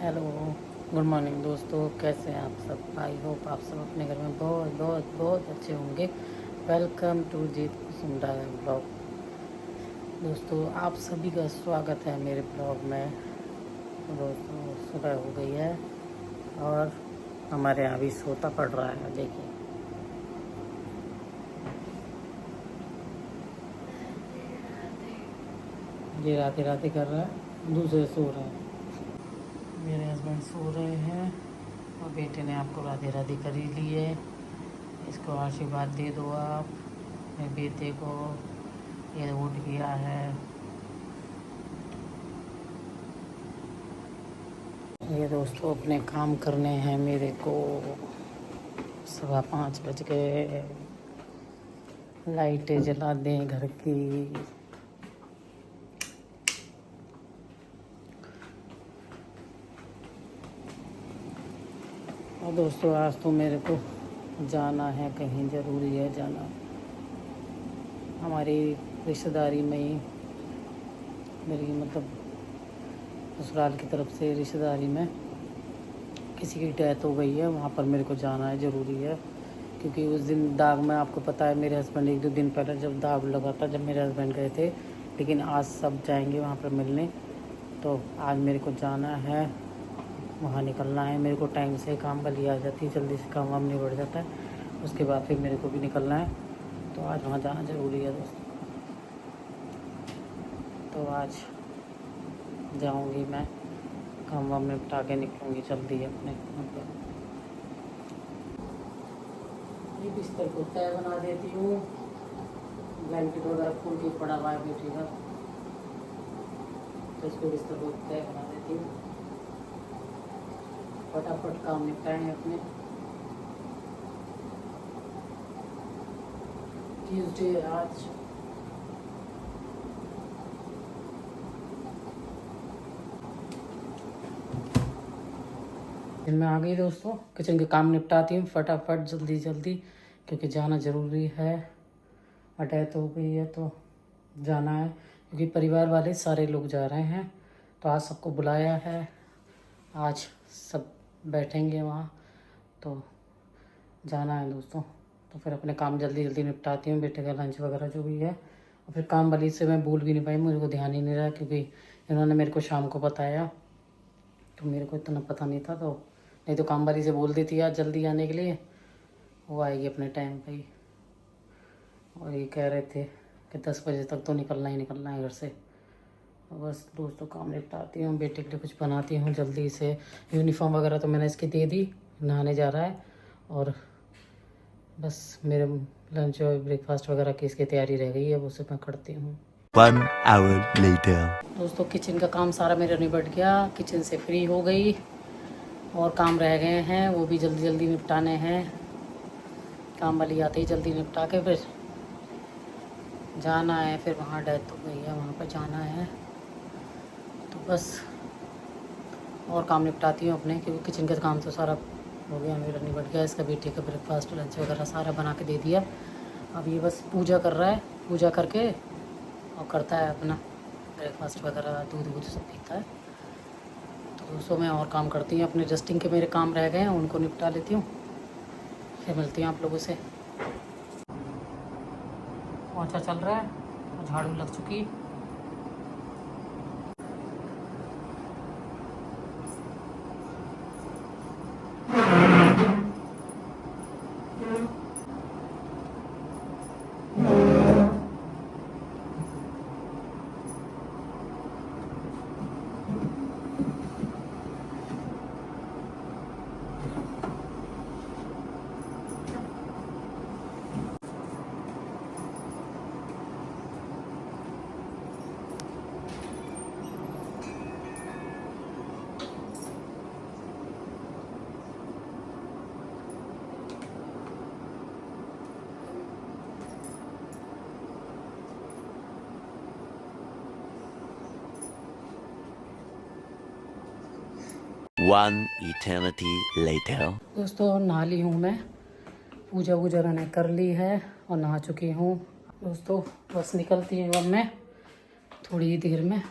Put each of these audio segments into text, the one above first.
Hello, good morning दोस्तों। कैसे हैं आप सब? आई होप आप सब अपने घर में बहुत बहुत बहुत अच्छे होंगे। Welcome to Jeet Kusunda blog. दोस्तों, आप सभी का स्वागत है मेरे ब्लॉग में। दोस्तों, सुबह हो गई है और हमारे यहाँ भी सोता पड़ रहा है। देखिए, ये राधे राधे कर रहा है, दूसरे सो रहे हैं। मेरे हस्बैंड सो रहे हैं और बेटे ने आपको राधे राधे कर ही ली है। इसको आशीर्वाद दे दो आप मेरे बेटे को। ये उठ गया है। ये दोस्तों, अपने काम करने हैं मेरे को। 5:15 बज गए। लाइटें जला दें घर की। और दोस्तों, आज तो मेरे को जाना है, कहीं ज़रूरी है जाना। हमारी रिश्तेदारी में ही, मेरी मतलब ससुराल की तरफ से रिश्तेदारी में किसी की डेथ हो गई है। वहाँ पर मेरे को जाना है, ज़रूरी है। क्योंकि उस दिन दाग में, आपको पता है, मेरे हस्बैंड 1-2 दिन पहले जब दाग लगा था, जब मेरे हस्बैंड गए थे। लेकिन आज सब जाएंगे वहाँ पर मिलने। तो आज मेरे को जाना है, वहाँ निकलना है। मेरे को टाइम से काम वाली आ जाती है, जल्दी से काम वाम निबड़ जाता है। उसके बाद फिर मेरे को भी निकलना है। तो आज वहाँ जाना ज़रूरी है दोस्तों। तो आज जाऊँगी मैं, काम वाम निपटा के निकलूँगी जल्दी अपने। ये बिस्तर को तय बना देती हूँ। ब्लैंकेट वगैरह खोल के पड़ा हुआ है बेटी का, तो इसको बिस्तर को तय बना देती हूँ। फटाफट काम निपटाएंगे अपने। ट्यूसडे आज। दिन में आ गई दोस्तों, किचन के काम निपटाती हूँ फटाफट, जल्दी जल्दी, क्योंकि जाना ज़रूरी है। डेथ हो गई है तो जाना है, क्योंकि परिवार वाले सारे लोग जा रहे हैं। तो आज सबको बुलाया है, आज सब बैठेंगे वहाँ, तो जाना है दोस्तों। तो फिर अपने काम जल्दी जल्दी निपटाती हूँ, बेटे का लंच वगैरह जो भी है। और फिर काम वाली से मैं भूल भी नहीं पाई, मुझे को ध्यान ही नहीं रहा, क्योंकि इन्होंने मेरे को शाम को बताया, तो मेरे को इतना पता नहीं था। तो नहीं तो काम वाली से बोल देती आज जल्दी आने के लिए, वो आएगी अपने टाइम पे ही। और ये कह रहे थे कि 10 बजे तक तो निकलना ही निकलना है घर से। तो बस दोस्तों, काम निपटाती हूँ, बेटे के लिए कुछ बनाती हूँ जल्दी से। यूनिफॉर्म वगैरह तो मैंने इसकी दे दी, नहाने जा रहा है। और बस मेरे लंच और ब्रेकफास्ट वगैरह की इसकी तैयारी रह गई है, वो सब मैं करती हूँ। 1 hour later. दोस्तों, किचन का काम सारा मेरा निपट गया, किचन से फ्री हो गई। और काम रह गए हैं, वो भी जल्दी जल्दी निपटाने हैं। काम वाली आते ही जल्दी निपटा के फिर जाना है। फिर वहाँ डेथ हो गई है, वहाँ पर जाना है। तो बस और काम निपटाती हूँ अपने, क्योंकि किचन का काम तो सारा हो गया, मेरा निपट गया। इसका बेटे का ब्रेकफास्ट लंच वगैरह सारा बना के दे दिया। अब ये बस पूजा कर रहा है, पूजा करके और करता है अपना ब्रेकफास्ट वगैरह, दूध वूध सब पीता है। तो दोस्तों, मैं और काम करती हूँ अपने, डस्टिंग के मेरे काम रह गए हैं, उनको निपटा लेती हूँ। फिर मिलती हूँ आप लोगों से। पोंछा चल रहा है, झाड़ू लग चुकी। One eternity later. दोस्तों, नहा ली हूँ मैं, पूजा वूजा मैंने कर ली है और नहा चुकी हूँ। दोस्तों, बस निकलती हूँ अब मैं, थोड़ी ही देर में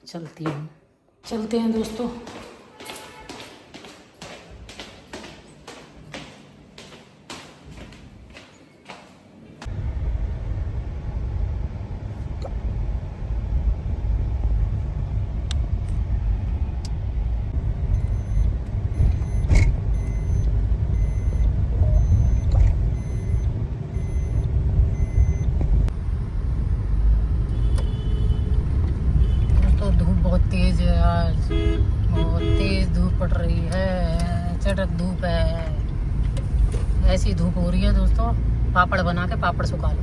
चलती हूँ। चलते हैं दोस्तों। पड़ रही है, चटक धूप है, ऐसी धूप हो रही है दोस्तों। पापड़ बना के पापड़ सुखा लो।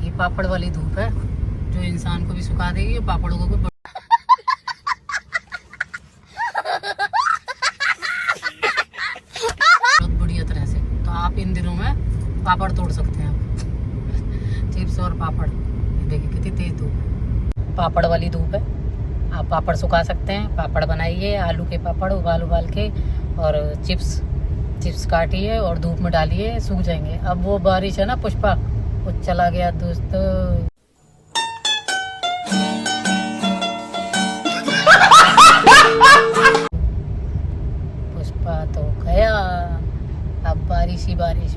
ये पापड़ वाली धूप है जो इंसान को भी सुखा देगी और पापड़ों को भी बहुत बढ़िया तरह से। तो आप इन दिनों में पापड़ तोड़ सकते हैं, चिप्स और पापड़। देखिए कितनी तेज धूप है, पापड़ वाली धूप है। आप पापड़ सुखा सकते हैं, पापड़ बनाइए, आलू के पापड़ उबाल के, और चिप्स काटिए और धूप में डालिए, सूख जाएंगे। अब वो बारिश है ना पुष्पा, वो चला गया दोस्तों। पुष्पा तो गया, अब बारिश ही बारिश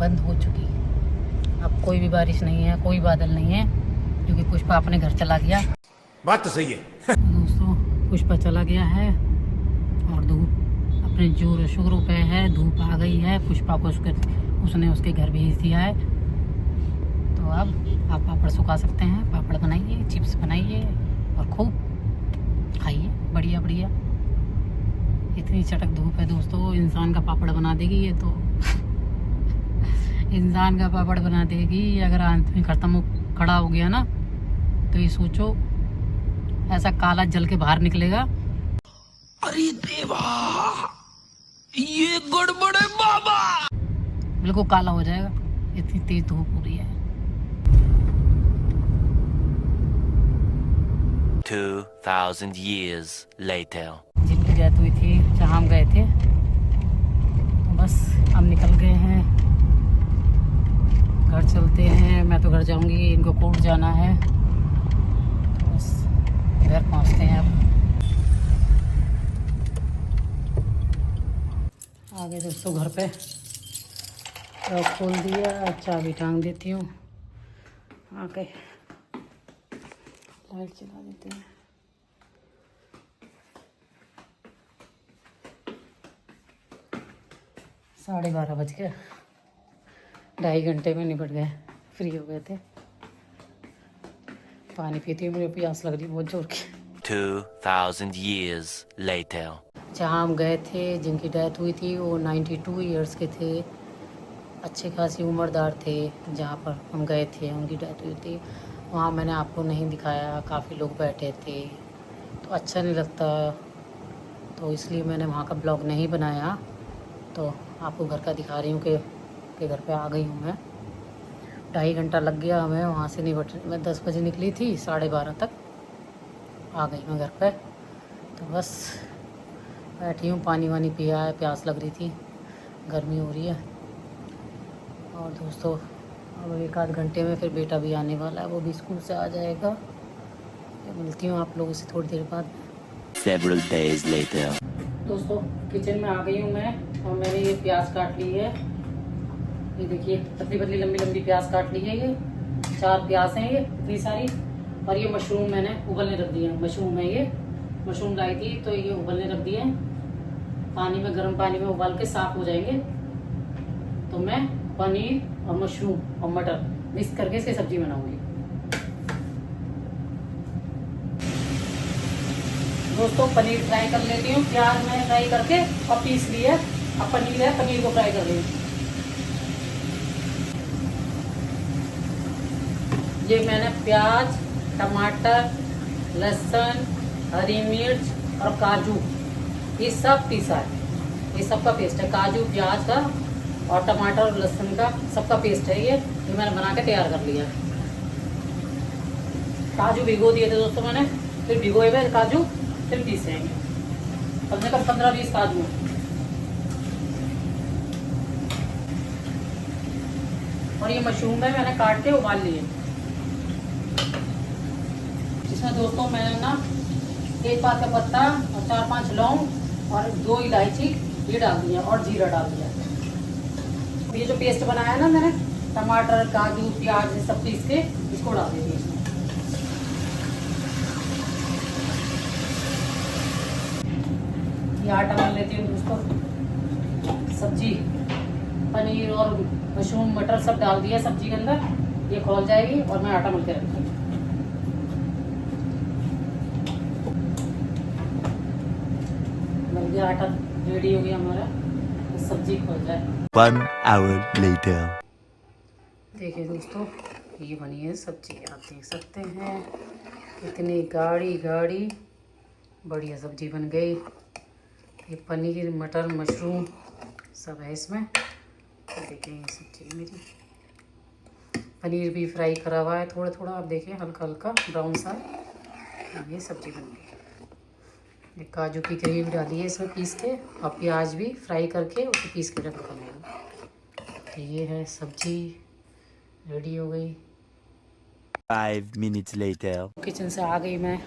बंद हो चुकी है। अब कोई भी बारिश नहीं है, कोई बादल नहीं है, क्योंकि पुष्पा अपने घर चला गया। बात तो सही है दोस्तों, पुष्पा चला गया है और धूप अपने जोर शुरू पे है। धूप आ गई है, पुष्पा को उसने उसके घर भेज दिया है। तो अब आप पापड़ सुखा सकते हैं, पापड़ बनाइए, चिप्स बनाइए और खूब खाइए, बढ़िया बढ़िया। इतनी चटक धूप है दोस्तों, इंसान का पापड़ बना देगी ये तो। इंसान का पापड़ बना देगी। अगर आदमी खड़ा हो गया ना, तो ये सोचो ऐसा काला जल के बाहर निकलेगा। अरे देवा, ये गड़बड़ है बाबा। बिल्कुल काला हो जाएगा, इतनी तेज धूप हो रही है। 2000 years later. जिनकी डेथ हुई थी, जहाँ हम गए थे, तो बस हम निकल गए हैं, घर चलते हैं। मैं तो घर जाऊंगी, इनको कोर्ट जाना है, तो बस घर पहुंचते हैं। अब आगे दोस्तों घर पे खोल दिया, चाबी टांग देती हूँ, आके लाइट चला देते हैं। साढ़े 12 बज गए, 2.5 घंटे में निपट गए, फ्री हो गए थे। पानी पीती हूँ, मुझे प्यास लग रही बहुत जोर की। 2000 years later. जहाँ हम गए थे, जिनकी डेथ हुई थी, वो 92 ईयर्स के थे, अच्छे खासी उम्रदार थे। जहाँ पर हम गए थे, उनकी डेथ हुई थी, वहाँ मैंने आपको नहीं दिखाया, काफ़ी लोग बैठे थे तो अच्छा नहीं लगता, तो इसलिए मैंने वहाँ का ब्लॉग नहीं बनाया। तो आपको घर का दिखा रही हूँ कि घर पे आ गई हूँ मैं। 2.5 घंटा लग गया हमें वहाँ से निपट। मैं 10 बजे निकली थी, 12:30 तक आ गई मैं घर पे। तो बस बैठी हूँ, पानी वानी पिया है, प्यास लग रही थी, गर्मी हो रही है। और दोस्तों अब 1 आध घंटे में फिर बेटा भी आने वाला है, वो भी स्कूल से आ जाएगा। मिलती हूँ आप लोगों से थोड़ी देर बाद। Several days later. दोस्तों किचन में आ गई हूँ मैं, और मैंने ये प्याज काट ली है। ये देखिए पतली पतली लंबी लंबी प्याज काट ली है। ये 4 प्याज हैं, ये इतनी सारी। और ये मशरूम मैंने उबलने रख दिए। मशरूम है ये, मशरूम लाई थी तो ये उबलने रख दिए पानी में, गर्म पानी में उबाल के साफ हो जाएंगे। तो मैं पनीर और मशरूम और मटर मिक्स करके इसकी सब्जी बनाऊंगी। दोस्तों पनीर फ्राई कर लेती हूँ, प्याज मैंने फ्राई करके और पीस लिया। अब पनीर है, पनीर को फ्राई कर रही हूँ। ये मैंने प्याज, टमाटर, लहसुन, हरी मिर्च और काजू, ये सब पीसा है। ये सबका पेस्ट है, काजू प्याज का और टमाटर और लहसुन का सबका पेस्ट है। ये मैंने बना के तैयार कर लिया। काजू भिगो दिए थे दोस्तों मैंने, फिर भिगोए हुए काजू फिर पीसेंगे। कम से कम 15-20 काजू। और ये मशरूम में मैंने काट के उबाल लिए। इसमें दोस्तों मैंने ना तेजपात का पत्ता और 4-5 लौंग और 2 इलायची ये डाल दिया और जीरा डाल दिया। ये जो पेस्ट बनाया है ना मैंने, टमाटर, काजू, प्याज ये सब पीस के इसको डाल देती हूँ। ये आटा डाल लेती हूँ दोस्तों। सब्जी पनीर और मशरूम मटर सब डाल दिया सब्जी के अंदर। ये खोल जाएगी और मैं आटा मल के रखूँगी। हो गया आटा रेडी हो गया हमारा, तो सब्जी खोल जाए। 1 hour later. देखिए दोस्तों, ये बनी है सब्जी, आप देख सकते हैं कितनी गाढ़ी गाढ़ी बढ़िया सब्जी बन गई। ये पनीर मटर मशरूम सब है इसमें। तो देखिए ये सब्जी मेरी, पनीर भी फ्राई करा हुआ है थोड़ा थोड़ा, आप देखिए हल्का हल्का ब्राउन सा। ये सब्जी बन गई। ये काजू की ग्रेवी डाली है इसमें पीस के, और प्याज भी फ्राई करके उसे पीस के रखा मैंने। तो ये है सब्जी रेडी हो गई। 5 minutes later. किचन से आ गई मैं,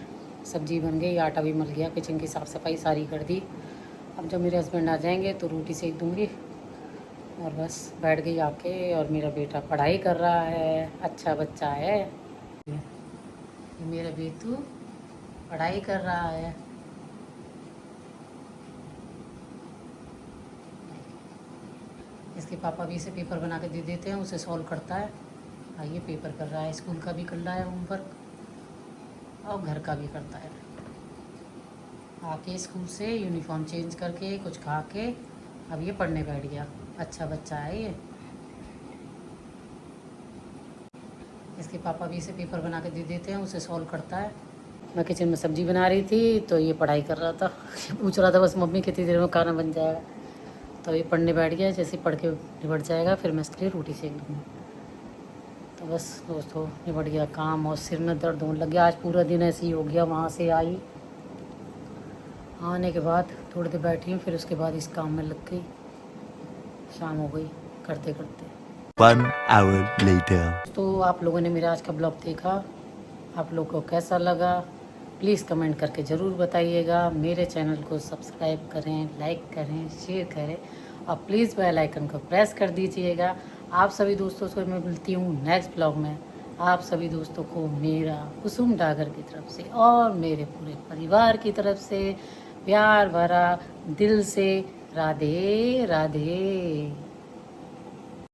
सब्जी बन गई, आटा भी मल गया, किचन की साफ़ सफाई सारी कर दी। अब जब मेरे हस्बैंड आ जाएंगे तो रोटी सेक दूँगी, और बस बैठ गई आके। और मेरा बेटा पढ़ाई कर रहा है, अच्छा बच्चा है ये मेरा बेटू, पढ़ाई कर रहा है। इसके पापा भी इसे पेपर बना के दे देते हैं, उसे सॉल्व करता है। ये पेपर कर रहा है, स्कूल का भी कर रहा है होमवर्क, और घर का भी करता है। आके स्कूल से यूनिफॉर्म चेंज करके कुछ खा के अब ये पढ़ने बैठ गया। अच्छा बच्चा है ये। इसके पापा भी इसे पेपर बना के दे देते हैं, उसे सॉल्व करता है। मैं किचन में सब्जी बना रही थी तो ये पढ़ाई कर रहा था। पूछ रहा था बस मम्मी कितनी देर में खाना बन जाएगा। तो ये पढ़ने बैठ गया, जैसे पढ़ के निबट जाएगा फिर मैं इसके लिए रोटी सेक दूँगी। तो बस दोस्तों निबट गया काम, और सिर में दर्द होने लग गया। आज पूरा दिन ऐसे ही हो गया। वहाँ से आई, आने के बाद थोड़ी देर बैठी हूँ, फिर उसके बाद इस काम में लग गई। शाम हो गई करते करते। 1 hour later. तो आप लोगों ने मेरा आज का ब्लॉग देखा, आप लोग को कैसा लगा प्लीज़ कमेंट करके ज़रूर बताइएगा। मेरे चैनल को सब्सक्राइब करें, लाइक करें, शेयर करें, और प्लीज़ बेल आइकन को प्रेस कर दीजिएगा। आप सभी दोस्तों से मैं मिलती हूँ नेक्स्ट ब्लॉग में। आप सभी दोस्तों को मेरा कुसुम डागर की तरफ से और मेरे पूरे परिवार की तरफ से प्यार भरा दिल से राधे राधे।